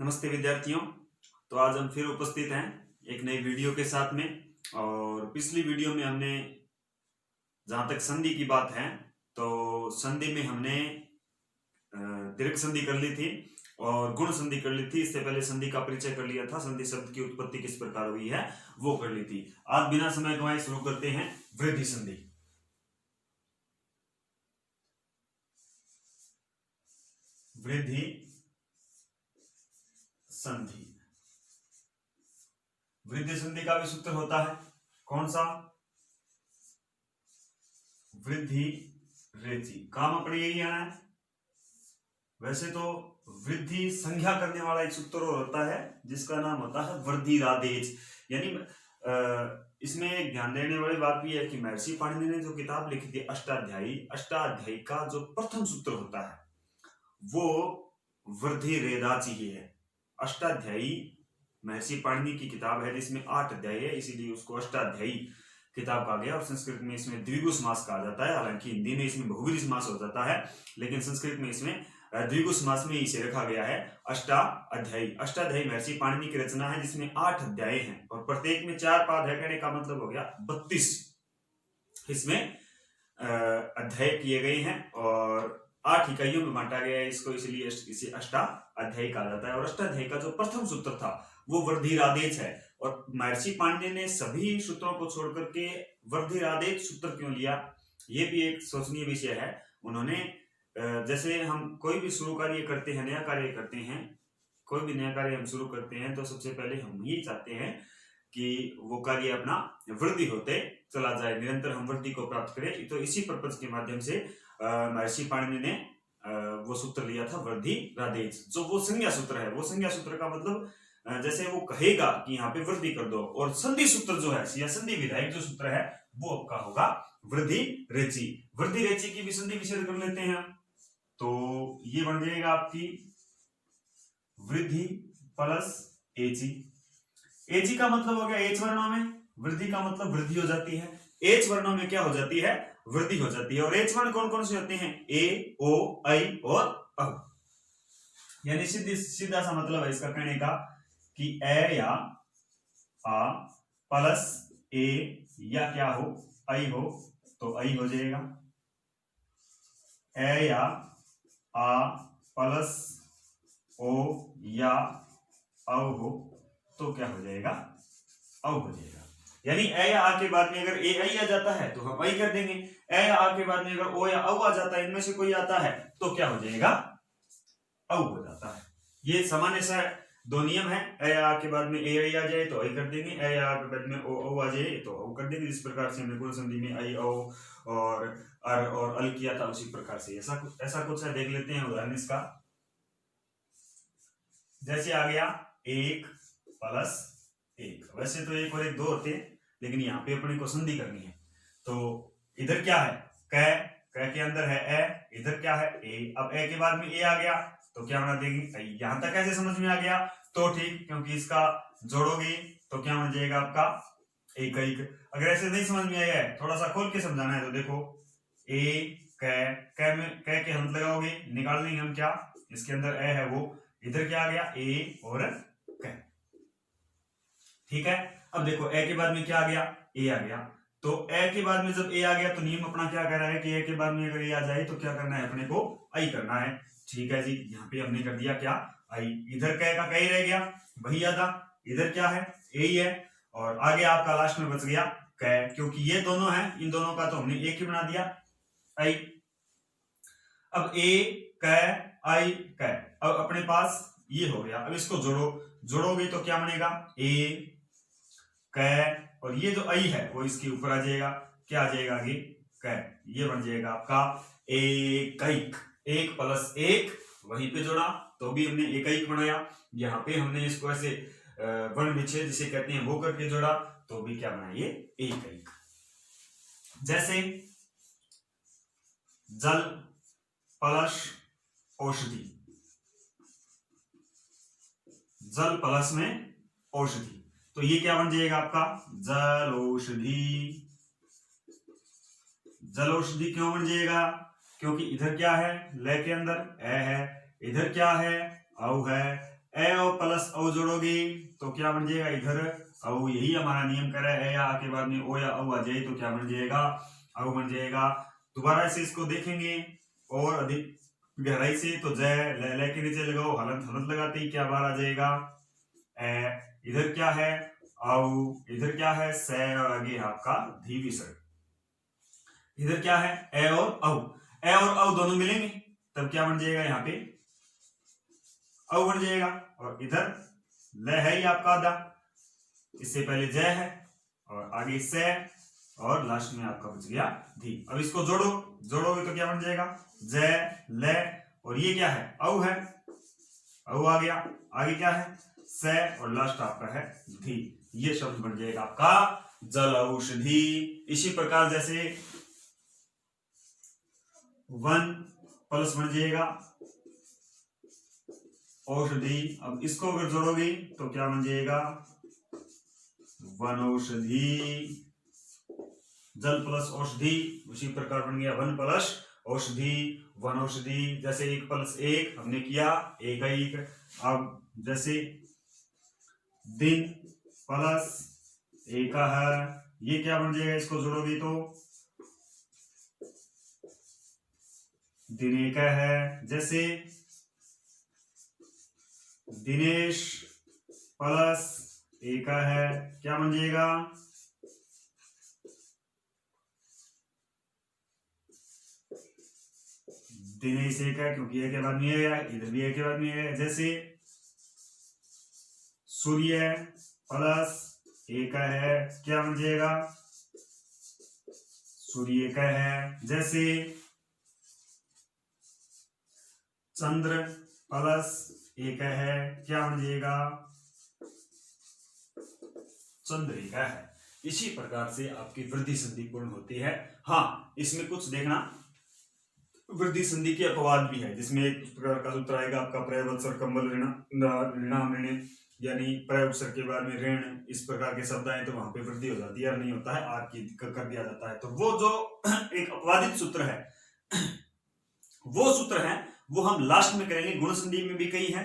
नमस्ते विद्यार्थियों। तो आज हम फिर उपस्थित हैं एक नई वीडियो के साथ में। और पिछली वीडियो में हमने जहां तक संधि की बात है तो संधि में हमने दीर्घ संधि कर ली थी और गुण संधि कर ली थी। इससे पहले संधि का परिचय कर लिया था, संधि शब्द की उत्पत्ति किस प्रकार हुई है वो कर ली थी। आज बिना समय गंवाए शुरू करते हैं वृद्धि संधि। वृद्धि संधि, वृद्धि संधि का भी सूत्र होता है कौन सा? वृद्धि रेचि। काम अपने यही आना है। वैसे तो वृद्धि संज्ञा करने वाला एक सूत्र होता है जिसका नाम होता है वृद्धिरादेश। यानी इसमें ध्यान देने वाली बात भी है कि महर्षि पाणिनि ने जो किताब लिखी थी अष्टाध्यायी, अष्टाध्यायी का जो प्रथम सूत्र होता है वो वृद्धिरेदाचि ही है। अष्टाध्यायी महर्षि पाणिनि की किताब है जिसमें 8 अध्याय है, इसीलिए उसको अष्टाध्यायी किताब कहा गया। और संस्कृत में इसमें द्विगु समास कहा जाता है। हालांकि हिंदी में इसमें बहुव्रीहि समास हो जाता है, लेकिन संस्कृत में इसमें द्विगु समास में इसे रखा गया है अष्टाध्यायी। अष्टाध्यायी महर्षि पाणिनि की रचना है जिसमें 8 अध्याय हैं और प्रत्येक में 4 पाद है। कहने का मतलब हो गया 32 इसमें अध्याय किए गए हैं और 8 इकाइयों में बांटा गया है इसको, इसलिए इसे अष्टाध्यायी कहा जाता है। और अष्टाध्यायी का जो प्रथम सूत्र था वो वृद्धिरादेश है। और महर्षि पाणिनि ने सभी सूत्रों को छोड़ करके वृद्धिरादेश सूत्र क्यों लिया, ये भी एक सोचनीय विषय है। उन्होंने जैसे हम कोई भी शुरू कार्य करते हैं, नया कार्य करते हैं, कोई भी नया कार्य हम शुरू करते हैं तो सबसे पहले हम ये चाहते हैं कि वो कार्य अपना वृद्धि होते चला जाए, निरंतर हम वृद्धि को प्राप्त करें। तो इसी पर्पज के माध्यम से महर्षि पाणिनि ने वो सूत्र लिया था वृद्धिरादेश, जो वो संज्ञा सूत्र है। वो संज्ञा सूत्र का मतलब जैसे वो कहेगा कि यहाँ पे वृद्धि कर दो, और संधि सूत्र जो है या संधि विधायक जो सूत्र है वो आपका होगा वृद्धिरेचि। वृद्धिरेचि की भी संधि विच्छेद कर लेते हैं तो ये बन जाएगा आपकी वृद्धि प्लस एची। एची का मतलब हो गया एच वर्णों में, वृद्धि का मतलब वृद्धि हो जाती है। एच वर्णों में क्या हो जाती है? वृद्धि हो जाती है। और एच वर्ण कौन कौन से होते हैं? ए, ओ, आई और अ। यानी सीधा सा मतलब है इसका कहने का कि ए या आ प्लस ए या क्या हो आई हो तो आई हो जाएगा। ए या आ प्लस ओ या औ हो तो क्या हो जाएगा? औ हो जाएगा। यानी ए या आ के बाद में अगर ए आई आ जाता है तो हम आई कर देंगे। ए या आ के बाद में अगर ओ या औ आ जाता है, इनमें से कोई आता है तो क्या हो जाएगा? औ हो जाता है। ये सामान्य सा दो नियम है। ए आ के बाद में ए आई आ जाए तो आई कर देंगे, ए आ के बाद में ओ आ जाए तो औ कर देंगे। जिस प्रकार से हमने गुण संधि में आई, औ और अर और अल किया था उसी प्रकार से ऐसा कुछ है। देख लेते हैं उदाहरण इसका। जैसे आ गया 1 प्लस 1। वैसे तो 1 और 1 2 होते हैं, लेकिन यहाँ पे अपने को संधि करनी है। तो इधर क्या है? क के अंदर है ए, इधर क्या है? ए। अब ए के बाद में ए आ गया तो क्या बना देंगे? यहां तक कैसे समझ में आ गया? तो ठीक, क्योंकि इसका जोड़ोगे तो क्या बन जाएगा आपका? एक एक। अगर ऐसे नहीं समझ में आया है, थोड़ा सा खोल के समझाना है तो देखो ए क में क के हम लगाओगे, निकाल लेंगे हम क्या? इसके अंदर ए है, वो इधर क्या आ गया? ए और क। ठीक है। अब देखो ए के बाद में क्या आ गया? ए आ गया। तो ए के बाद में जब ए आ गया तो नियम अपना क्या कह रहा है कि ए के बाद में अगर ए आ जाए तो क्या करना है? अपने को आई करना है। ठीक है जी, यहाँ पे हमने कर दिया क्या? आई। इधर क का कई रह गया, वही आधा। इधर क्या है? ए ही है। और आगे आपका लास्ट में बच गया क, क्योंकि ये दोनों है, इन दोनों का तो हमने एक ही बना दिया आई। अब ए क आई क, अब अपने पास ये हो गया। अब इसको जोड़ोगे तो क्या बनेगा? ए क और ये जो आई है वो इसके ऊपर आ जाएगा। क्या आ जाएगा आगे? क। ये बन जाएगा आपका एकैक। 1 प्लस 1, वहीं पे जोड़ा तो भी हमने एकैक बनाया। यहाँ पे हमने इसको ऐसे वर्ण विच्छेद जिसे कहते हैं वो करके जोड़ा तो भी क्या बनाइए? एकैक। जैसे जल प्लस औषधि, जल प्लस में औषधि, तो ये क्या बन जाएगा आपका? जल औषधि। जल औषधि क्यों बन जाएगा? क्योंकि इधर क्या है? ले के अंदर ए है, इधर क्या है? औ है, ए और प्लस औ जोड़ोगे तो क्या बन जाएगा इधर औ, यही हमारा नियम कर रहा है। ए आके बाद में ओ या औ आ जाए तो क्या बन जाएगा, औ बन जाएगा। दोबारा से इसको देखेंगे और अधिक गहराई से तो जय ले के नीचे लगाओ, हलंत हलंत लगाते ही क्या बार आ जाएगा ए, इधर क्या है औ, इधर क्या है से और आगे आपका धी विसर्ग। इधर क्या है ए और औ, ए और औ दोनों मिलेंगे तब क्या बन जाएगा, यहाँ पे औ बन जाएगा। और इधर ल है ही आपका आधा, इससे पहले जय है और आगे से और लास्ट में आपका बच गया धी। अब इसको जोड़ोगे तो क्या बन जाएगा जय ले, और ये क्या है औ है, औ आ गया, आगे क्या है से और लास्ट आपका है धी। ये शब्द बन जाएगा आपका जल औषधि। इसी प्रकार जैसे वन प्लस बन जाएगा औषधि। अब इसको अगर जोड़ोगे तो क्या बन जाएगा वन औषधि, जल प्लस औषधि। उसी प्रकार बन गया वन प्लस औषधि, वन औषधि। जैसे एक प्लस एक हमने किया एक एक। अब जैसे दिन प्लस एक है, ये क्या बन जाएगा, इसको जोड़ोगे तो दिन एक है। जैसे दिनेश प्लस एक है, क्या बन जाएगा दिनेश एक है, क्योंकि एक के बाद में है, इधर भी एक के बाद में है। जैसे सूर्य प्लस एक है, क्या बन जाएगा सूर्य एक है। जैसे चंद्र प्लस एक है, क्या बन जाएगा चंद्रिका है। इसी प्रकार से आपकी वृद्धि संधि पूर्ण होती है। हाँ, इसमें कुछ देखना, वृद्धि संधि के अपवाद भी है, जिसमें एक प्रकार का सूत्र आएगा आपका प्रयवत्सर कंबल ऋणाम ऋण, यानी प्रयवत्सर के बाद में ऋण, इस प्रकार के शब्द आए तो वहां पे वृद्धि हो जाती है, नहीं होता है आर की कर दिया जाता है। तो वो जो एक अपवादित सूत्र है, वो सूत्र है वो हम लास्ट में करेंगे। गुण संधि में भी कई है,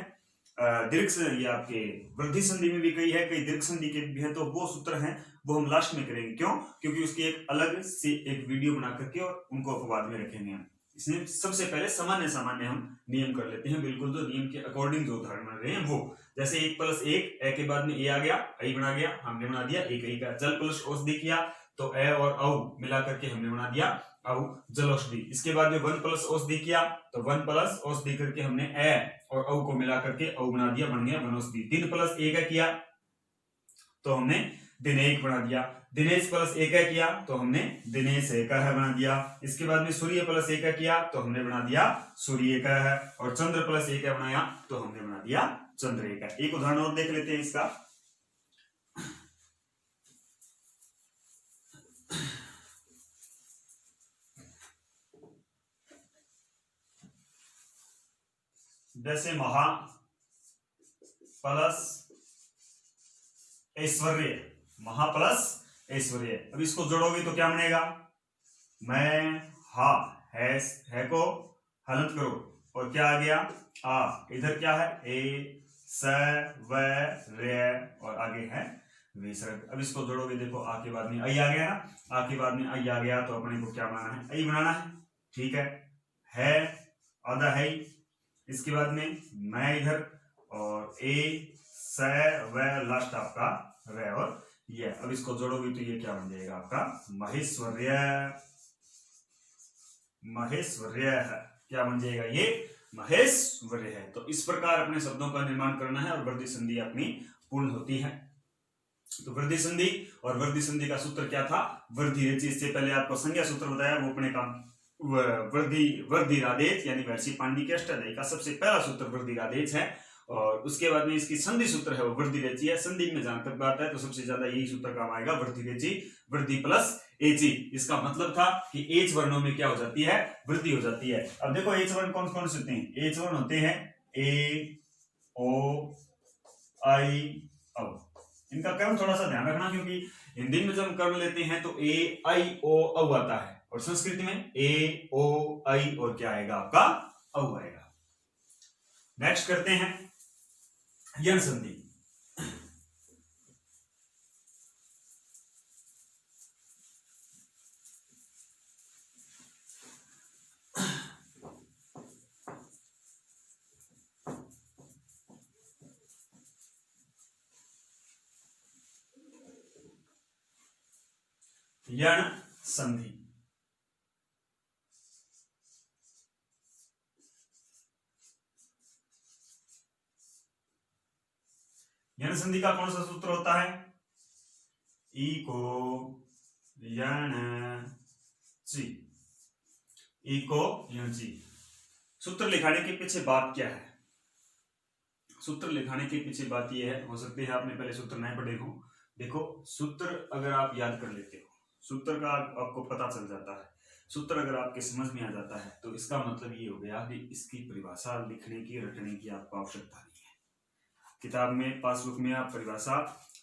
दीर्घ या आपके वृद्धि संधि में भी कई है, कई दीर्घ संधि के भी है। तो वो सूत्र हैं वो हम लास्ट में करेंगे। क्यों? क्योंकि उसकी एक अलग से एक वीडियो बना करके और उनको अपवाद में रखेंगे हम। इसमें सबसे पहले सामान्य हम नियम कर लेते हैं, बिल्कुल जो नियम के अकॉर्डिंग जो उदाहरण बन रहे हैं वो। जैसे एक प्लस एक, ए के बाद में ए आ गया, आई बना गया, हमने बना दिया एक आई का। जल प्लस औषधि किया तो ए और औ मिला करके हमने बना दिया औ जल औषधि। इसके बाद में वन प्लस औषधि किया तो वन प्लस औषधि करके हमने ए और औ को मिला करके औ बना दिया, बन गया वन औषधि। दिन प्लस एक किया तो हमने दिन एक बना दिया। दिनेश प्लस एक किया तो हमने दिनेश एक है बना दिया। इसके बाद में सूर्य प्लस एक किया तो हमने बना दिया सूर्य एक है, और चंद्र प्लस एक बनाया तो हमने बना दिया चंद्र एक है। एक उदाहरण और देख लेते हैं इसका। जैसे महा प्लस ऐश्वर्य, महा प्लस ऐश्वर्य। अब इसको जोड़ोगे तो क्या बनेगा, मैं हा है को हलंत करो और क्या आ गया आ। इधर क्या है ए स व रे और आगे है विसर्ग। अब इसको जोड़ोगे देखो आ के बाद में आई आ गया ना, आ के बाद में आई आ गया तो अपने को क्या बनाना है, आई बनाना है। ठीक है आधा है। इसके बाद में मैं इधर और ए स व लास्ट आपका रे और ये। अब इसको जोड़ोगे तो ये क्या बन जाएगा आपका महेश्वर्य, महेश्वर्य है। क्या बन जाएगा ये महेश्वर्य है। तो इस प्रकार अपने शब्दों का निर्माण करना है और वृद्धि संधि अपनी पूर्ण होती है। तो वृद्धि संधि और वृद्धि संधि का सूत्र क्या था, वृद्धि रेच। इससे पहले आपको संज्ञा सूत्र बताया, वो अपने काम वृद्धि रादेच यानी महर्षि पाणिनि के अष्टाध्यायी का सबसे पहला सूत्र वृद्धि रादेच है। और उसके बाद में इसकी संधि सूत्र है वो वृद्धि रेची है। संधि में जहां तक बात है तो सबसे ज्यादा यही सूत्र काम आएगा, वृद्धि रेची, वृद्धि प्लस एची। इसका मतलब था कि एच वर्णों में क्या हो जाती है, वृद्धि हो जाती है। अब देखो एच वर्ण कौन कौन से होते हैं, एच वर्ण होते हैं ए ओ आई औ। इनका क्रम थोड़ा सा ध्यान रखना, क्योंकि हिंदी में जब हम क्रम लेते हैं तो ए आई ओ औ आता है, और संस्कृत में ए ओ आई और क्या आएगा आपका औ आएगा। नेक्स्ट करते हैं यण संधि। यण संधि। यण संधि का कौन सा सूत्र होता है? इको यण ची। इको यण ची। सूत्र लिखाने के पीछे बात क्या है? सूत्र लिखाने के पीछे बात यह है, हो सकती है आपने पहले सूत्र नहीं पढ़े हो। देखो, सूत्र अगर आप याद कर लेते हो, सूत्र का आपको पता चल जाता है, सूत्र अगर आपके समझ में आ जाता है, तो इसका मतलब ये हो गया कि इसकी परिभाषा लिखने की, रटने की आपको आवश्यकता नहीं है। किताब में, पासबुक में आप परिभाषा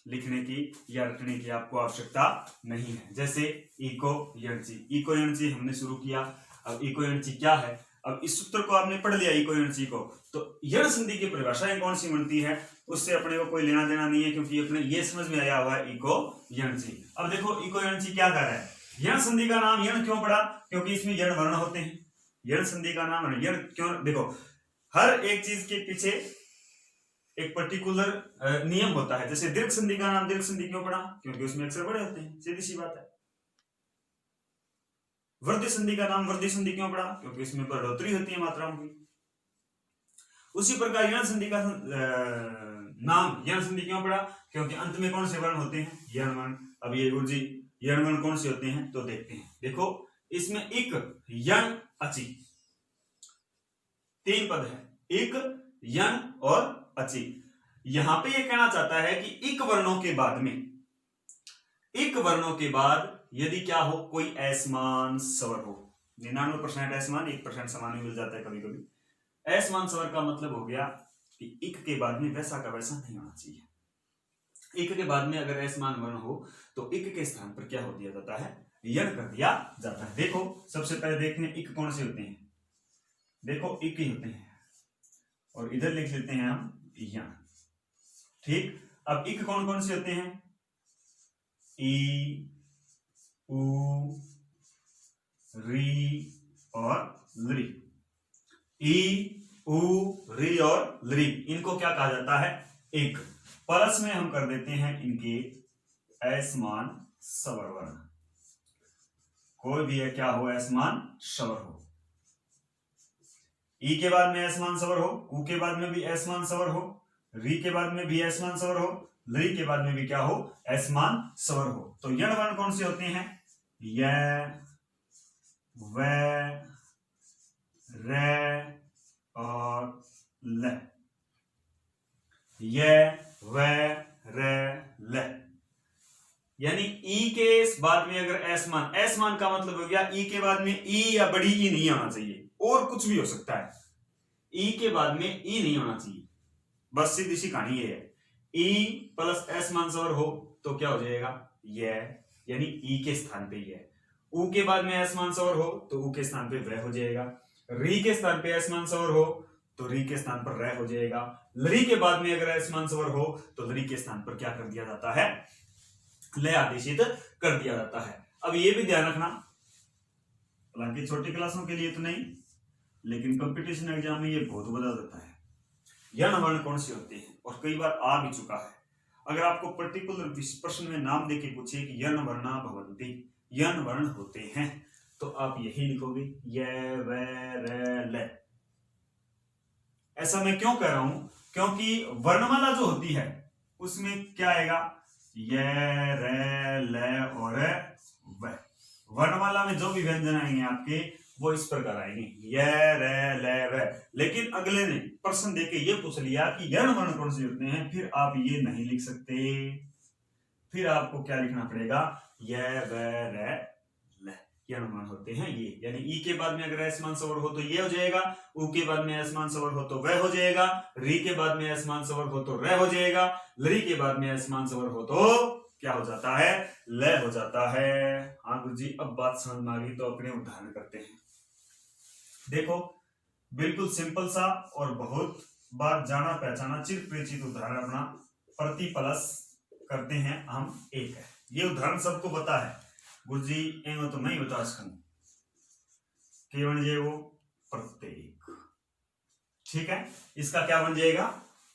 लिखने की या रटने की आपको आवश्यकता नहीं है। जैसे इको यण ची। इको यण ची हमने शुरू किया। अब इको यण ची क्या है? अब इस सूत्र को आपने पढ़ लिया, इको यण ची को, तो यण संधि की परिभाषाएं कौन सी बनती है उससे अपने को कोई लेना देना नहीं है, क्योंकि अपने ये समझ में आया हुआ है इको यण ची। अब देखो, इको यण ची क्या कर रहा है? यण संधि का नाम यण क्यों पड़ा? क्योंकि इसमें यण वर्ण होते हैं। यण संधि का नाम यण क्यों? देखो, हर एक चीज के पीछे एक पर्टिकुलर नियम होता है। जैसे दीर्घ संधि का नाम दीर्घ संधि क्यों पड़ा? क्योंकि उसमें अक्षर बड़े होते हैं, सीधी सी बात है। वृद्धि संधि का नाम वृद्धि संधि क्यों पड़ा? क्योंकि इसमें बढ़ोतरी होती है मात्राओं की। उसी प्रकार यण संधि का नाम यण संधि क्यों पड़ा? क्योंकि अंत में कौन से वर्ण होते हैं? यण वर्ण। अब ये गुरुजी यण वर्ण कौन से होते हैं तो देखते हैं। देखो, इसमें इक यण अची, तीन पद है, इक यण और अची। यहां पे ये कहना चाहता है कि इक वर्णों के बाद में, इक वर्णों के बाद यदि क्या हो, कोई असमान स्वर हो। 99% असमान, 1% समान मिल जाता है कभी कभी। असमान स्वर का मतलब हो गया कि इक के बाद में वैसा का वैसा नहीं होना चाहिए। इक के बाद में अगर असमान वर्ण हो तो इक के स्थान पर क्या हो दिया जाता है? यण कर दिया जाता है। देखो, सबसे पहले देखते हैं इक कौन से होते हैं। देखो, इक ही होते हैं, और इधर लिख लेते हैं हम यण। ठीक। अब इक कौन कौन से होते हैं? ई, उ, री और लृ। ई, उ, री और लृ, इनको क्या कहा जाता है? इक। प्लस में हम कर देते हैं इनके असमान स्वर वर्ण। कोई भी है क्या हो, असमान स्वर हो। ई के बाद में असमान स्वर हो, उ के बाद में भी असमान स्वर हो, री के बाद में भी असमान स्वर हो, लृ के बाद में भी क्या हो? असमान स्वर हो। तो यण वर्ण कौन से होते हैं? य, व, र और ल। य, व, र, ल। यानी ई के बाद में अगर असमान, असमान का मतलब हो गया ई के बाद में ई या बड़ी ई नहीं आना चाहिए, और कुछ भी हो सकता है। ई के बाद में ई नहीं होना चाहिए, बस सीधी सी कहानी ये है। ई प्लस असमान स्वर हो तो क्या हो जाएगा? ये, यानी ई के स्थान पे ये। उ के बाद में असमान स्वर हो तो उ के स्थान पे वह हो जाएगा। री के स्थान पे असमान स्वर हो तो री के स्थान पर रह हो जाएगा। लरी के बाद में अगर असमान स्वर हो तो लरी के स्थान पर क्या कर दिया जाता है? लय आदेशित कर दिया जाता है। अब ये भी ध्यान रखना, हालांकि छोटी क्लासों के लिए तो नहीं, लेकिन कंपटीशन एग्जाम में ये बहुत बदल जाता है। यण वर्ण कौन से होते हैं, और कई बार आ भी चुका है। अगर आपको पर्टिकुलर प्रश्न में नाम देके पूछे कि यण वर्णा भवन्ति, यण वर्ण होते हैं, तो आप यही लिखोगे य, व, र, ल। ऐसा मैं क्यों कह रहा हूं? क्योंकि वर्णमाला जो होती है उसमें क्या आएगा? य, र, ल और व। वर्णमाला में जो भी व्यंजन आएंगे आपके वो इस प्रकार आएंगे, य, र, ल, व। लेकिन अगले ने प्रश्न देके ये पूछ लिया कि यण वर्ण कौन से होते हैं, फिर आप ये नहीं लिख सकते। फिर आपको क्या लिखना पड़ेगा? य, व, र, ल। यण वर्ण होते हैं ये। यानी ई के बाद में अगर असमान स्वर हो तो ये हो जाएगा, उ के बाद में असमान स्वर हो तो वह हो जाएगा, री के बाद में असमान स्वर हो तो र हो जाएगा, लरी के बाद में असमान स्वर हो तो क्या हो जाता है? लय हो जाता है। हाँ गुरुजी, अब बात समझ में आ गई, तो अपने उदाहरण करते हैं। देखो, बिल्कुल सिंपल सा और बहुत बार जाना पहचाना चिर परिचित उदाहरण अपना प्रतिप्लस करते हैं हम एक है। ये उदाहरण सबको पता है, गुरुजी एवं तो नहीं बता सकूं क्या बन जाएगा वो प्रत्येक। ठीक है, इसका क्या बन जाएगा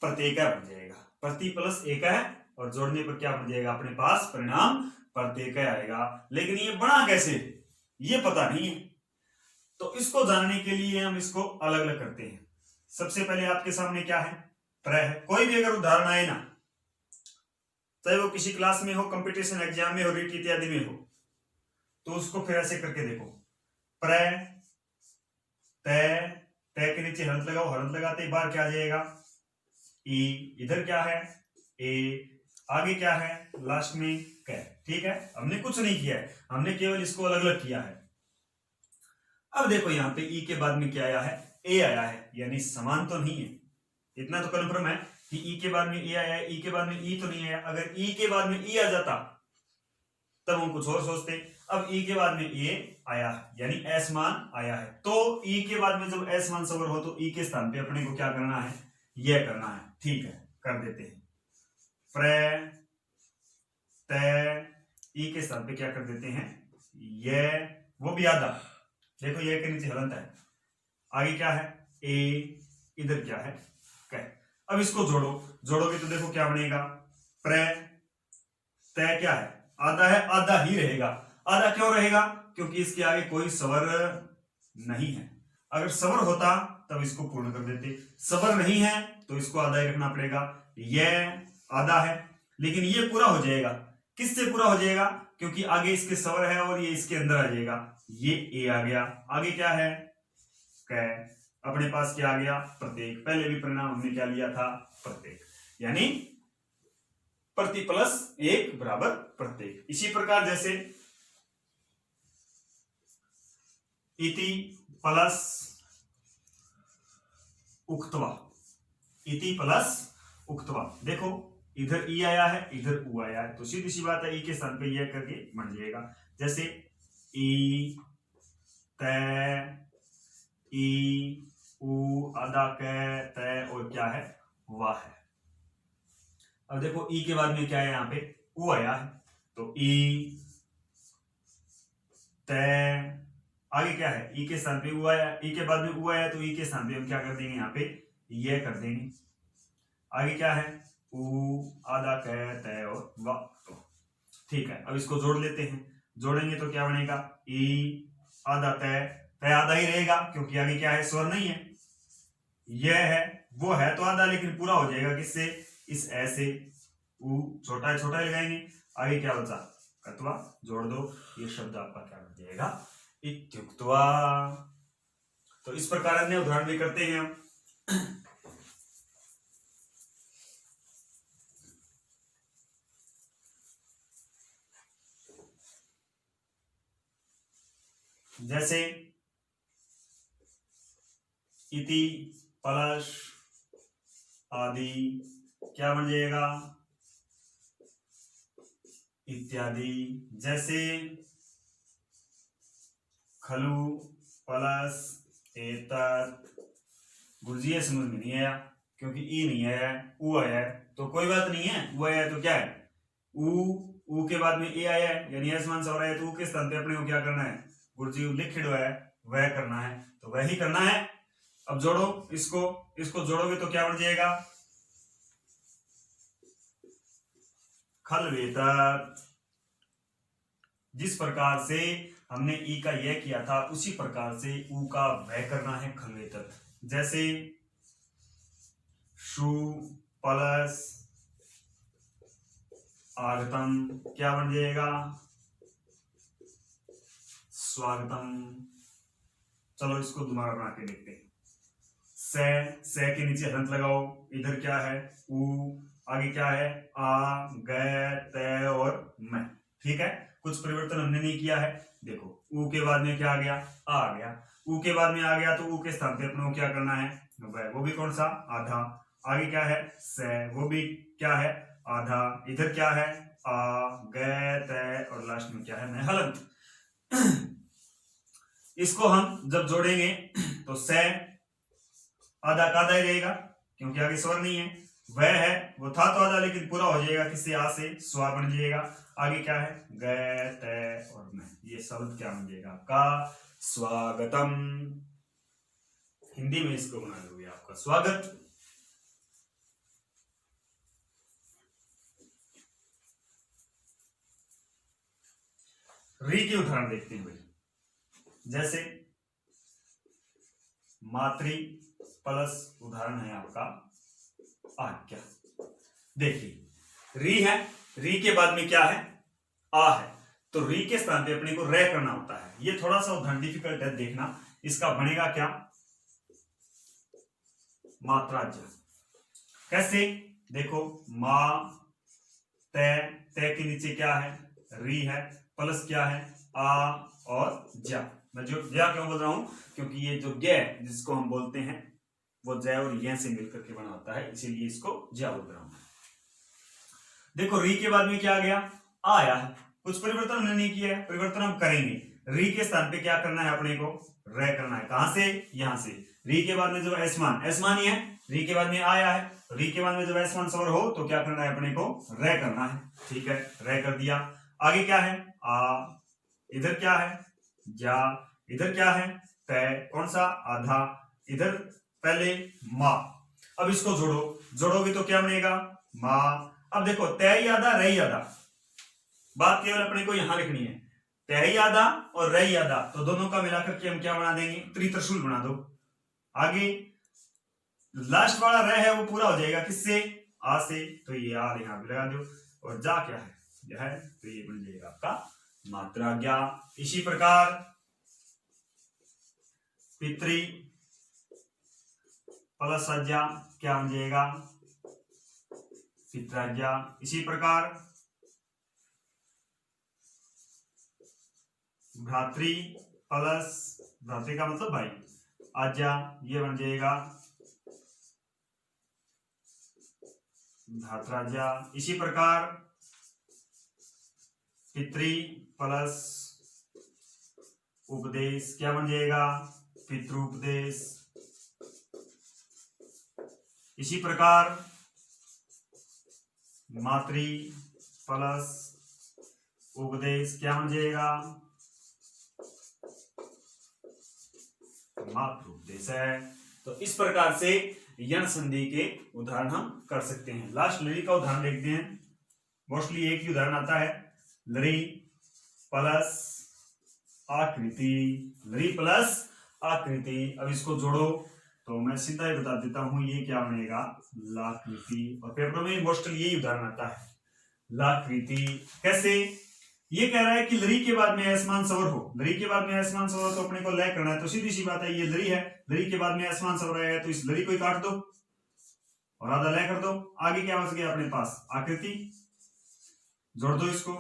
प्रत्येक बन जाएगा। प्रति प्लस एक है और जोड़ने पर क्या बन जाएगा अपने पास परिणाम प्रत्येक आएगा। लेकिन ये बना कैसे ये पता नहीं है, तो इसको जानने के लिए हम इसको अलग अलग करते हैं। सबसे पहले आपके सामने क्या है प्र है। कोई भी अगर उदाहरण आए ना, चाहे वो किसी क्लास में हो, कंपटीशन एग्जाम में हो, रीट इत्यादि में हो, तो उसको फिर ऐसे करके देखो। प्र तय के नीचे हलंत लगाओ, हलंत लगाते ही बार क्या आ जाएगा ई, इधर क्या है ए, आगे क्या है लास्ट में क। ठीक है, हमने कुछ नहीं किया है, हमने केवल इसको अलग अलग किया है। अब देखो यहाँ पे ई के बाद में क्या आया है ए आया है, यानी समान तो नहीं है, इतना तो कन्फर्म है कि ई के बाद में ए आया है, ई के बाद में ई तो नहीं आया। अगर ई के बाद में ई आ जाता तब हम कुछ और सोचते। अब ई के बाद में ए आया यानी एस मान आया है, तो ई के बाद में जब एस मान सवर हो तो ई के स्थान पे अपने को क्या करना है यह करना है। ठीक है, कर देते हैं। प्र तय ई के स्थान पे क्या कर देते हैं यह, वो भी आधा, देखो ये के नीचे हलंत है, आगे क्या है ए, इधर क्या है क। अब इसको जोड़ो, जोड़ोगे तो देखो क्या बनेगा प्र तय क्या है आधा है, आधा ही रहेगा। आधा क्यों रहेगा क्योंकि इसके आगे कोई स्वर नहीं है। अगर स्वर होता तब इसको पूर्ण कर देते, स्वर नहीं है तो इसको आधा ही रखना पड़ेगा। यह आधा है लेकिन ये पूरा हो जाएगा, किससे पूरा हो जाएगा क्योंकि आगे इसके स्वर है और ये इसके अंदर आ जाएगा। ये ए आ गया, आगे क्या है क, अपने पास क्या आ गया प्रत्येक। पहले भी परिणाम हमने क्या लिया था प्रत्येक, यानी प्रति प्लस एक बराबर प्रत्येक। इसी प्रकार जैसे इति प्लस उक्तवा, इति प्लस उक्तवा, देखो इधर ई आया है इधर उ आया है, तो सीधी सी बात है ई के स्थान पे यह करके बन जाएगा। जैसे ई तय ई उ आधा क तय और क्या है वाह है। अब देखो ई के बाद में क्या है यहाँ पे उ आया है, तो ई तय, आगे क्या है ई के स्थान पे उ आया, ई के बाद में उ आया तो ई के स्थान पे हम क्या कर देंगे यहाँ पे ये कर देंगे। आगे क्या है उ आधा क तय और वाह। तो ठीक है, अब इसको जोड़ लेते हैं, जोड़ेंगे तो क्या बनेगा ई आधा तय, तय आधा ही रहेगा क्योंकि आगे क्या है स्वर नहीं है, यह है वो है तो आधा, लेकिन पूरा हो जाएगा किससे इस ऐसे उ छोटा छोटा लगाएंगे। आगे क्या बचा कत्वा, जोड़ दो, ये शब्द आपका क्या बन जाएगा इत्युक्त्वा। तो इस प्रकार अन्य उदाहरण भी करते हैं हम। जैसे इति प्लस आदि क्या बन जाएगा इत्यादि। जैसे खलु प्लस एतत्, गुरुजी ये समझ में नहीं आया क्योंकि ई नहीं आया उ आया है, तो कोई बात नहीं है, उ आया है तो क्या है उ के बाद में ए आया है यानी एस मान सवर आया, तो उ के स्थान पे अपने को क्या करना है गुरुजी लिखित है वह करना है, तो वह ही करना है। अब जोड़ो इसको, इसको जोड़ोगे तो क्या बन जाएगा खल वेतत्। जिस प्रकार से हमने ई का यह किया था उसी प्रकार से उ का वह करना है खल वेतत्। जैसे शु प्लस आगतम क्या बन जाएगा स्वागतम। चलो इसको दोबारा बना के देखते हैं। से के नीचे हलंत लगाओ, इधर क्या है उ, आगे क्या है आ ग तय और मैं। ठीक है, कुछ परिवर्तन हमने नहीं किया है। देखो उ के बाद में क्या आ गया आ गया, उ के बाद में आ गया तो उ के स्थान पे अपने को क्या करना है वो भी कौन सा आधा। आगे क्या है से, वो भी क्या है आधा। इधर क्या है आ ग तय और लास्ट में क्या है मैं हलंत। इसको हम जब जोड़ेंगे तो से आधा का आधा ही रहेगा क्योंकि आगे स्वर नहीं है। वह है वो था तो आधा, लेकिन पूरा हो जाएगा किससे, आ से, स्वा बन जाएगा। आगे क्या है, ग, त और न, ये शब्द क्या बन जाएगा आपका, स्वागतम। हिंदी में इसको बना दोगे आपका स्वागत। री के उदाहरण देखते हैं भाई। जैसे मातृ प्लस उदाहरण है आपका आज्ञा। देखिए री है, री के बाद में क्या है, आ है, तो री के स्थान पे अपने को रे करना होता है। ये थोड़ा सा उदाहरण डिफिकल्ट है, देखना। इसका बनेगा क्या, मात्राज्य। कैसे, देखो मा ते के नीचे क्या है, री है, प्लस क्या है, आ और जा। मैं जो ज्या क्यों बोल रहा हूं, क्योंकि ये जो गे जिसको हम बोलते हैं वो जय और ये से मिलकर के बना होता है, इसीलिए इसको ज्या बोल रहा हूं। देखो री के बाद में क्या आ गया, आ आया है, कुछ परिवर्तन हमने नहीं किया है, परिवर्तन हम करेंगे। री के स्थान पे क्या करना है अपने को, रे करना है। कहां से, यहां से। री के बाद में जो एसमान ही है, री के बाद में आया है, री के बाद में जब एसमान स्वर हो तो क्या करना है अपने को, रे करना है। ठीक है, रे कर दिया। आगे क्या है, आ, इधर क्या है, जा, इधर क्या है, तय, कौन सा, आधा, इधर पहले मा। अब इसको जोड़ो, जोड़ोगे तो क्या बनेगा, मा। अब देखो तय आधा, रही आधा, बात केवल अपने को यहां लिखनी है, तय आधा और रही आधा, तो दोनों का मिलाकर के हम क्या बना देंगे, त्रित्रिशूल बना दो। आगे लास्ट वाला रह है वो पूरा हो जाएगा किससे, आ से, तो ये आ यहां भी लगा दो। और जा क्या है, यह है, तो ये बन जाएगा आपका मात्राज्ञा। इसी प्रकार पितृ प्लस आज्ञा क्या बन जाएगा, पित्राज्ञा। इसी प्रकार भ्रातृ प्लस, भ्रातृ का मतलब भाई, आज्ञा, ये बन जाएगा भ्रात्राज्ञा। इसी प्रकार पितृ प्लस उपदेश क्या बन जाएगा, पितृपदेश। इसी प्रकार मातृ प्लस उपदेश क्या बन जाएगा, मातृपदेश है। तो इस प्रकार से यण संधि के उदाहरण हम कर सकते हैं। लास्ट लरी का उदाहरण देखते हैं। मोस्टली एक ही उदाहरण आता है, लरी प्लस आकृति, लरी प्लस आकृति। अब इसको जोड़ो तो मैं सीधा ही बता देता हूं, ये क्या बनेगा, लाकृति। और पेपर में मोस्टली यही उदाहरण आता है, लाकृति। कैसे, ये कह रहा है कि लरी के बाद में असमान स्वर हो, लरी के बाद में असमान स्वर हो तो अपने को लय करना है। तो सीधी सी बात है, ये लरी है, लरी के बाद में असमान स्वर आएगा तो इस लरी को ही काट दो और आधा लय कर दो। आगे क्या बच गया अपने पास, आकृति, जोड़ दो इसको,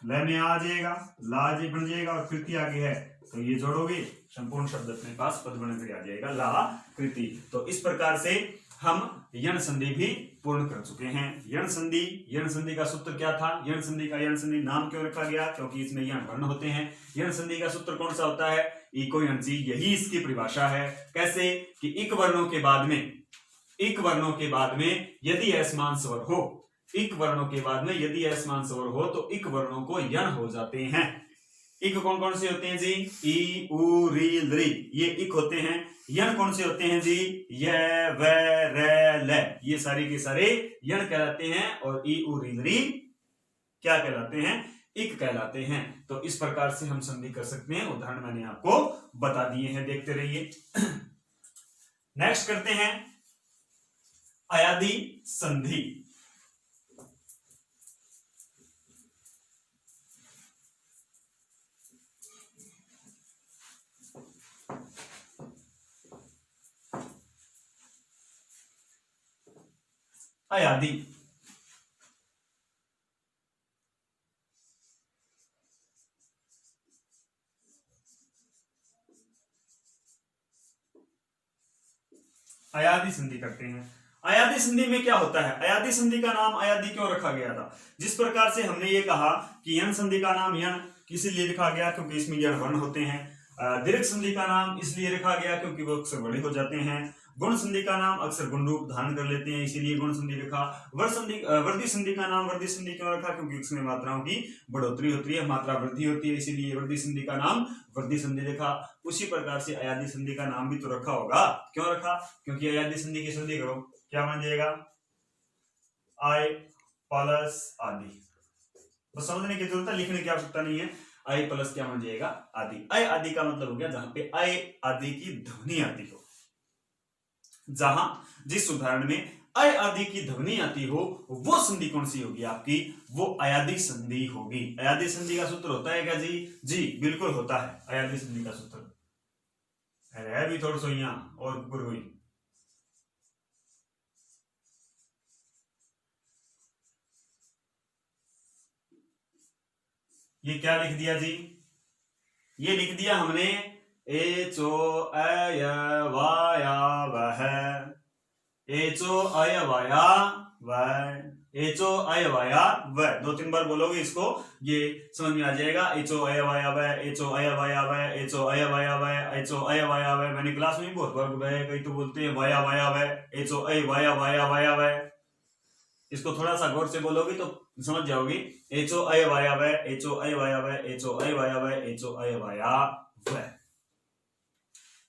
लय में आ जाएगा, ला बन जाएगा और कृति आगे है, तो ये जोड़ोगे संपूर्ण शब्द अपने पास पद बनकर आ जाएगा, ला कृति। तो इस प्रकार से हम यण संधि भी पूर्ण कर चुके हैं। यण संधि का सूत्र क्या था, यण संधि नाम क्यों रखा गया, क्योंकि इसमें यण वर्ण होते हैं। यण संधि का सूत्र कौन सा होता है, इको यणसी, यही इसकी परिभाषा है। कैसे कि इक वर्णों के बाद में यदि असमान स्वर हो, इक वर्णों के बाद में यदि असमान स्वर हो तो इक वर्णों को यण हो जाते हैं। इक कौन कौन से होते हैं जी, ई उ री ली, ये इक होते हैं। यण कौन से होते हैं जी, य व र ल, ये सारे के सारे यण कहलाते हैं। और ई उ री ली क्या कहलाते हैं, इक कहलाते हैं। तो इस प्रकार से हम संधि कर सकते हैं। उदाहरण मैंने आपको बता दिए हैं, देखते रहिए। नेक्स्ट करते हैं अयादि संधि। अयादि, अयादि संधि करते हैं। अयादि संधि में क्या होता है, अयादि संधि का नाम अयादि क्यों रखा गया था, जिस प्रकार से हमने ये कहा कि यण संधि का नाम यण इसलिए रखा गया क्योंकि इसमें यण वर्ण होते हैं। दीर्घ संधि का नाम इसलिए रखा गया क्योंकि वो अक्सर बड़े हो जाते हैं। गुण संधि का नाम अक्सर गुण रूप धारण कर लेते हैं, इसीलिए गुण संधि लिखा। वर्धी संधि का नाम वर्धी संधि क्यों रखा, क्योंकि उसमें मात्राओं की बढ़ोतरी होती है, मात्रा वृद्धि होती है, इसीलिए वर्धी संधि का नाम वर्धी संधि लिखा। उसी प्रकार से अयादी संधि का नाम भी तो रखा होगा, क्यों रखा, क्योंकि अयादी संधि की संधि करो क्या बन जाएगा, आय प्लस आदि। बस समझने की जरूरत है, लिखने की आवश्यकता नहीं है। आई प्लस क्या बन जाएगा, आदि। आई आदि का मतलब हो गया जहां पे आई आदि की ध्वनि आती हो, जहां जिस उदाहरण में अय आदि की ध्वनि आती हो वो संधि कौन सी होगी आपकी, वो अयादी संधि होगी। अयादी संधि का सूत्र होता है क्या जी, जी बिल्कुल होता है अयादी संधि का सूत्र। अरे भी थोड़ा सो यहां और ऊपर हुई, ये क्या लिख दिया जी, ये लिख दिया हमने एचो अय वाया वह, एचो अय वाया वह, एचो अय वाया वह। 2-3 बार बोलोगे इसको, ये समझ में आ जाएगा। एचो अय वाया वह, एचो अय वाया वह, एचो अय वाया वह, एचो अय वाया वह। मैंने क्लास में बहुत बार बोला है, कई तो बोलते हैं वाया वाया वह, एचो अय वाया वाया वाया वह। इसको थोड़ा सा गौर से बोलोगे तो समझ जाओगे। एचो अय वाया वह, एचो अय वाया वह, एचो अय वाया वह, एचो अय वाया वह।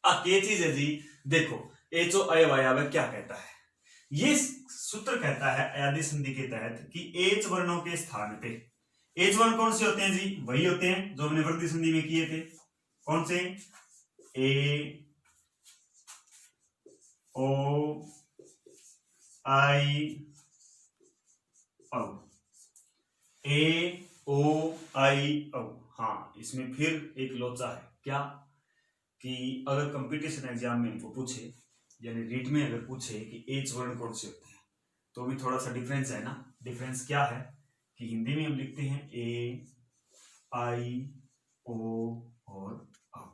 अब ये चीज है जी, देखो एचो अय वाया वह क्या कहता है, ये सूत्र कहता है अयादी संधि के तहत कि एच वर्णों के स्थान पे, एच वर्ण कौन से होते हैं जी, वही होते हैं जो हमने वृद्धि संधि में किए थे। कौन से, ए ओ आई औ, ए ओ आई औ। हाँ, इसमें फिर एक लोचा है, क्या कि अगर कंपटीशन एग्जाम में हमको पूछे, यानी रीट में अगर पूछे कि एच वर्ण कौन से होते हैं, तो भी थोड़ा सा डिफरेंस है ना। डिफरेंस क्या है कि हिंदी में हम लिखते हैं ए आई ओ और औ,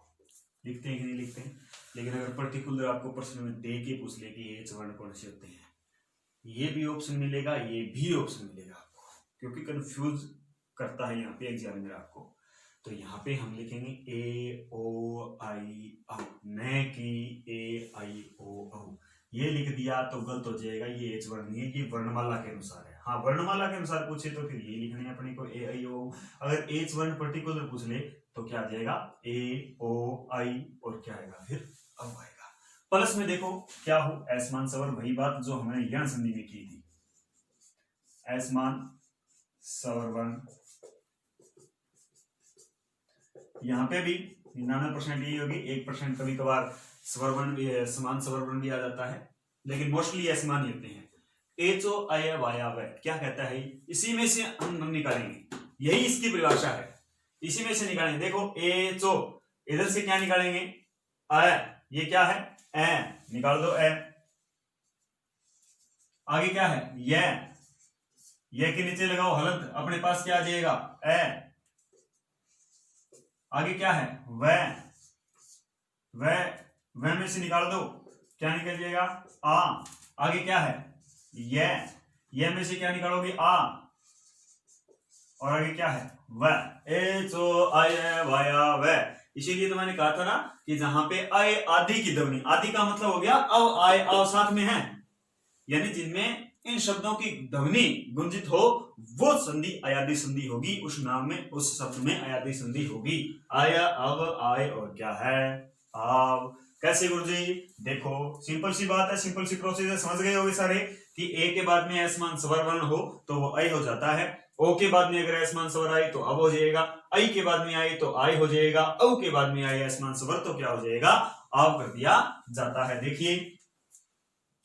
लिखते हैं कि नहीं लिखते हैं। लेकिन अगर पर्टिकुलर आपको प्रश्न में दे के पूछ ले कि एच वर्ण कौन से होते हैं, ये भी ऑप्शन मिलेगा, ये भी ऑप्शन मिलेगा आपको, क्योंकि कंफ्यूज करता है यहाँ पे एग्जामिनर आपको। तो यहाँ पे हम लिखेंगे ए ओ आई औ, न कि ए आई ओ औ। ये लिख दिया तो गलत हो जाएगा, ये एच वर्ण नहीं है, ये वर्णमाला के अनुसार है। हाँ, वर्णमाला के अनुसार पूछे तो फिर ये लिखने अपने को ए आई ओ। अगर एच वर्ण पर्टिकुलर पूछ ले तो क्या आ जाएगा, ए ओ आई और क्या आएगा फिर औ आएगा। प्लस में देखो क्या हो, असमान स्वर, वही बात जो हमने यण संधि में की थी, असमान स्वर वर्ण। यहाँ पे भी 99% यही होगी, 1% कभी कभार स्वर वर्ण भी, समान स्वर वर्ण भी आ जाता है, लेकिन मोस्टली असमान ही होते हैं। एचो अय वाया वह क्या कहता है, इसी में से हम निकालेंगे, यही इसकी परिभाषा है, इसी में से निकालेंगे। देखो एचो, इधर से क्या निकालेंगे, अ, ये क्या है, ए, निकाल दो ए। आगे क्या है, ये के नीचे लगाओ हलंत, अपने पास क्या आ जाएगा, ए। आगे क्या है, वह में से निकाल दो, क्या निकल जाएगा, आ। आगे क्या है, ये में से क्या निकालोगे, आ। और आगे क्या है, वह। एचो अय वाया वह। इसीलिए तो मैंने कहा था ना कि जहां पे अय आदि की ध्वनि, आदि का मतलब हो गया अव आय अव साथ में है, यानी जिनमें इन शब्दों की ध्वनि गुंजित हो वो संधि अयादी संधि होगी, उस नाम में, उस शब्द में अयादी संधि होगी। आय अव आय और क्या है, आव। कैसे गुरुजी, देखो सिंपल सी बात है, सिंपल सी प्रोसीजर, समझ गए होगे सारे कि ए के बाद में असमान स्वर वर्ण हो तो वो अय हो जाता है, ओ के बाद में अगर असमान स्वर आए तो अब हो जाएगा, आई के बाद में आए तो आय हो जाएगा, औ के बाद में आए असमान स्वर तो क्या हो जाएगा, आव कर दिया जाता है। देखिए,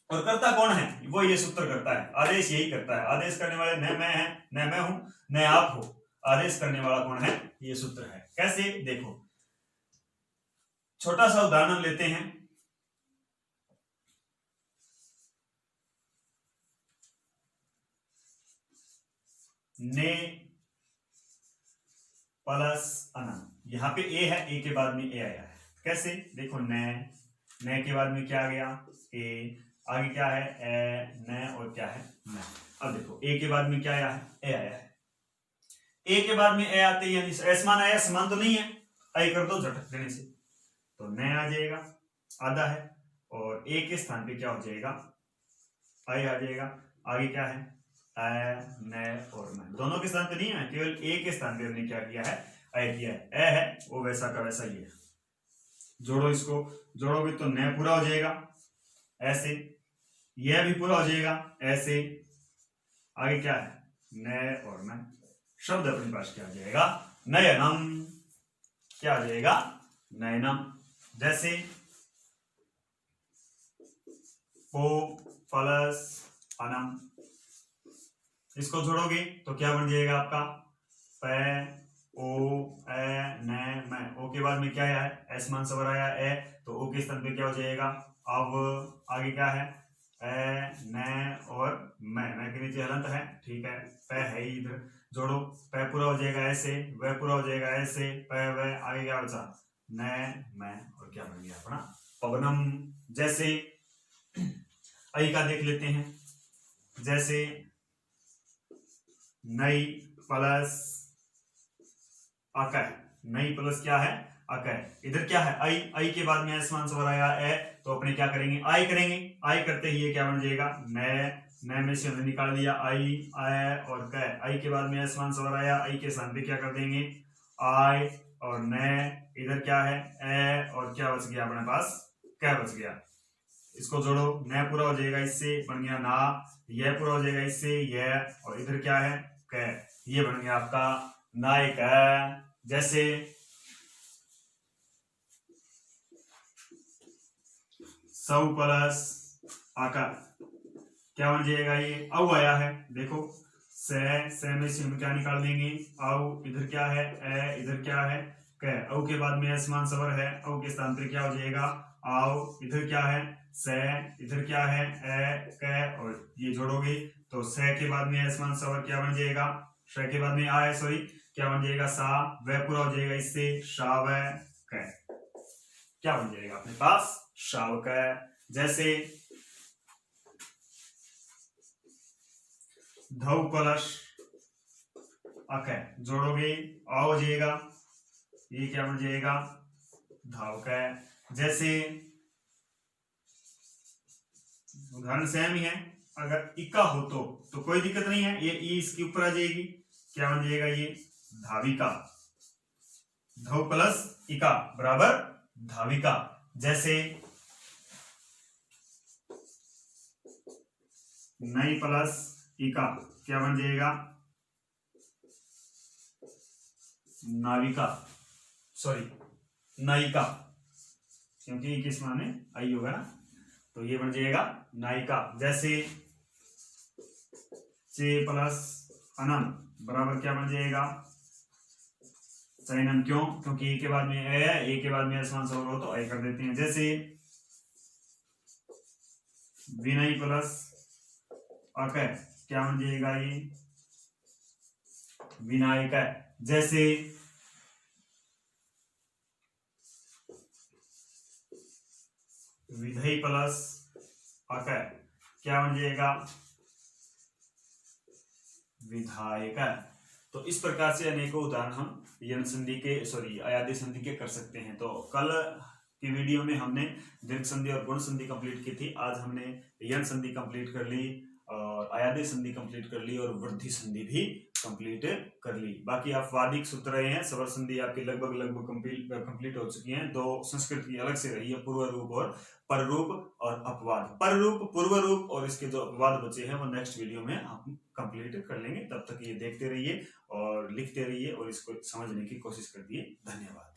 और करता कौन है, वो ये सूत्र करता है, आदेश यही करता है। आदेश करने वाले न मैं है, न मैं हूं, न आप हो, आदेश करने वाला कौन है, ये सूत्र है। कैसे, देखो छोटा सा उदाहरण लेते हैं। ने प्लस अनंत, यहां पे ए है, ए के बाद में ए आया है। कैसे, देखो न के बाद में क्या आ गया, ए। आगे क्या है, ए, न और क्या है, न। अब देखो ए के बाद में क्या आया है, ए आया है। ए के बाद में ए आते ही यानी असमान आया, समान तो नहीं है, आई कर दो झटक देने से तो न आ जाएगा, आधा है। और ए के स्थान पे क्या हो जाएगा, आई आ जाएगा। आगे क्या है, ए, मैं और मैं, दोनों के स्थान पे नहीं है, केवल ए के स्थान पे हमने क्या किया है, आई किया है। ए है वो वैसा का वैसा ही है। जोड़ो, इसको जोड़ोगे तो न पूरा हो जाएगा ऐसे, यह भी पूरा हो जाएगा ऐसे। आगे क्या है, न और मैं, शब्द अपने पास क्या आ जाएगा, नयनम। क्या आ जाएगा, नयनम। जैसे पो प्लस अनम, इसको जोड़ोगे तो क्या बन जाएगा आपका, प ओ ए न मैं। ओ के बाद में क्या आया है, एस मान सवर आया ए, तो ओ के स्थान पे क्या हो जाएगा। अब आगे क्या है, ए न और मैं के नीचे हलंत है, ठीक है, प है इधर, जोड़ो, प पूरा हो जाएगा ऐसे, वह पूरा हो जाएगा ऐसे, प वह, आगे क्या बचा, न मैं, और क्या बन गया अपना, पवनम। जैसे आई का देख लेते हैं, जैसे नई प्लस अकय, नई प्लस क्या है, अकय। इधर क्या है, आई, आई के बाद में मान सवर आया ए, तो अपने क्या करेंगे, आई करेंगे। आई करते ही ये क्या बन जाएगा, न में से हमने निकाल दिया आई, आय और क। आई के बाद में मान सवर आया, आई के स्थान पे क्या कर देंगे, आई और न। इधर क्या है, ए और क्या बच गया अपने पास, क बच गया। इसको जोड़ो, न पूरा हो जाएगा इससे, बन गया ना, यह पूरा हो जाएगा इससे, यह, और इधर क्या है, क, ये बन गया आपका नायक है। जैसे सौ प्लस आकार, क्या बन जाएगा, ये औ आया है, देखो से में से हम क्या निकाल देंगे, औ, इधर क्या है, ए, इधर क्या है, क। औ के बाद में समान सवर है, औ के स्थान पे क्या हो जाएगा, आओ, इधर क्या है, से, इधर क्या है, ए, क, और ये जोड़ोगे तो से के बाद में समान सवर क्या बन जाएगा, श के बाद में आए, सॉरी, क्या बन जाएगा, सा, वह पूरा हो जाएगा इससे, शाव क। क्या बन जाएगा अपने पास, शाव क। जैसे धव प्लस अकय, जोड़ोगे आ हो जाएगा, ये क्या बन जाएगा, धाव क। जैसे उदाहरण सेम ही है, अगर इका हो तो कोई दिक्कत नहीं है, ये ई इसके ऊपर आ जाएगी, क्या बन जाएगा, ये धाविका। धव प्लस इका बराबर धाविका। जैसे नई प्लस इका क्या बन जाएगा, नाविका, सॉरी नायिका, क्योंकि किस माने आई होगा ना, तो ये बन जाएगा नायिका। जैसे चे प्लस अनम बराबर क्या बन जाएगा, चयनम। क्यों, क्योंकि ए के बाद में ए है, ए के बाद में समान सवर हो तो ए कर देते हैं। जैसे विनय प्लस अकय क्या बन जाएगा, ये विनायक। जैसे विधेय प्लस अकय क्या बन जाएगा, विधायक। तो इस प्रकार से अनेकों उदाहरण हम यन संधि के, सॉरी अयादी संधि के कर सकते हैं। तो कल की वीडियो में हमने दीर्घ संधि और गुण संधि कंप्लीट की थी, आज हमने यन संधि कंप्लीट कर ली और अयादी संधि कंप्लीट कर ली और वृद्धि संधि भी कंप्लीट कर ली। बाकी आप वादिक सूत्र रहे हैं, सवर संधि आपकी लगभग कंप्लीट हो चुकी हैं। दो संस्कृत की अलग से रही है, पूर्व रूप और पर रूप और अपवाद। पर रूप, पूर्व रूप और इसके जो अपवाद बचे हैं वो नेक्स्ट वीडियो में हम कंप्लीट कर लेंगे। तब तक ये देखते रहिए और लिखते रहिए और इसको समझने की कोशिश करते रहिए। धन्यवाद।